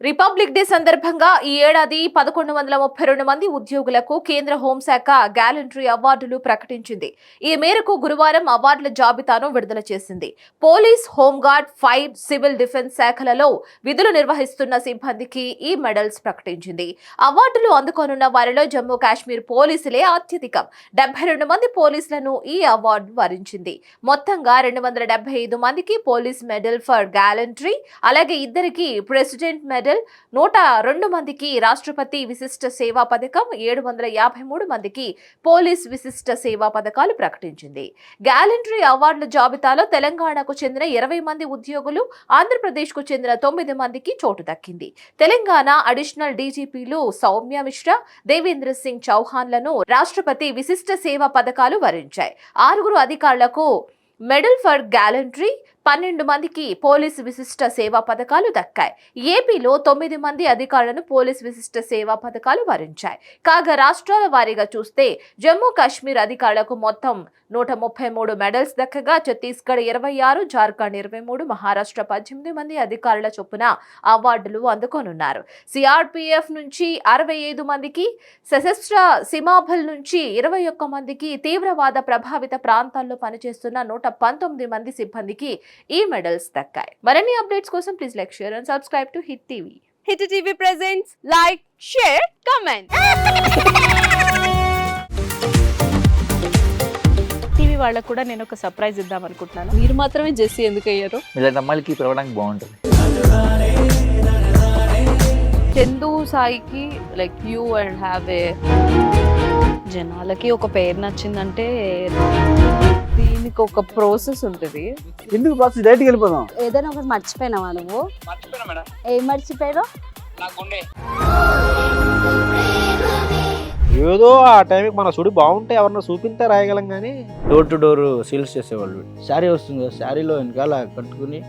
Republic day సందర్భంగా ఈ ఏడాది 1132 మంది ఉద్యోగులకు కేంద్ర హోంశాఖ గ్యాలంటరీ అవార్డులు ప్రకటించింది. ఈ మేరకు గురువారం అవార్డుల జాబితాను విడుదల చేసింది. Police, home guard, fire, civil defence శాఖలలో విధులు నిర్వహిస్తున్న సిబ్బందికి ఈ మెడల్స్ ప్రకటించింది. అవార్డులు అందుకోనున్న వారిలో జమ్మూ కాశ్మీర్ పోలీసులే అత్యధికం. 72 మంది పోలీసులను ఈ అవార్డు వరించింది. మొత్తంగా 275 మందికి పోలీస్ మెడల్ ఫర్ గ్యాలంటరీ, అలాగే ఇద్దరికి ప్రెసిడెంట్ మెడల్, 102 మందికి రాష్ట్రపతి విశిష్ట సేవా పథకం, 753 మందికి పోలీస్ విశిష్ట సేవా పథకాలు ప్రకటించింది. గ్యాలంటరీ అవార్డుల జాబితాలో తెలంగాణకు చెందిన 20 మంది ఉద్యోగులు, ఆంధ్రప్రదేశ్కు చెందిన 9 మందికి చోటు దక్కింది. తెలంగాణ అడిషనల్ డీజీపీలు సౌమ్య మిశ్రా, దేవేంద్ర సింగ్ చౌహాన్లను రాష్ట్రపతి విశిష్ట సేవా పథకాలు వరించాయి. 6 అధికారులకు మెడల్ ఫర్ గ్యాలంటరీ, 12 మందికి పోలీస్ విశిష్ట సేవా పథకాలు దక్కాయి. ఏపీలో 9 మంది అధికారులను పోలీస్ విశిష్ట సేవా పథకాలు వరించాయి. కాగా రాష్ట్రాల వారీగా చూస్తే జమ్మూ కాశ్మీర్ అధికారులకు మొత్తం 133 మెడల్స్ దక్కగా ఛత్తీస్గఢ్ 26, జార్ఖండ్ 23, మహారాష్ట్ర 18 మంది అధికారుల చొప్పున అవార్డులు అందుకోనున్నారు. సిఆర్పీఎఫ్ నుంచి 65 మందికి, సశస్త్ర సీమాబల్ నుంచి 21 మందికి, తీవ్రవాద ప్రభావిత ప్రాంతాల్లో పనిచేస్తున్న 119 మంది సిబ్బందికి ఈ మెడల్స్ దక్కాయి. మరిన్ని అప్డేట్స్ కోసం please like, share and subscribe to hit TV. Hit TV presents like, share, comment. TV వాళ్ళకు కూడా నేను ఒక సర్ప్రైజ్ ఇద్దాం అనుకుంటున్నాను. మీరు మాత్రమే జెస్సీ ఎందుకు అయ్యారు? ఇలాంటి అమ్మాయిలకి పిలవడానికి బాగుంటుంది. చందు సాయికి like you and have a జనాలకి ఒక పేరు నచ్చిందంటే దీనికి ఒక ప్రాసెస్ ఉంటుంది. ఎందుకు ప్రాసెస్ డైరెక్ట్గా వెళ్ళిపోదాం. ఏదైనా ఒకటి మర్చిపోయినావా నువ్వు? ఏం మర్చిపోయావు? ఏదో ఆ టైంకి మన సుడి బాగుంటే ఎవరన్నా చూపిస్తే రాయగలం కానీ డోర్ టు డోర్ సేల్స్ చేసేవాళ్ళు. శారీ వస్తుంది, శారీలో వెనకాల కట్టుకుని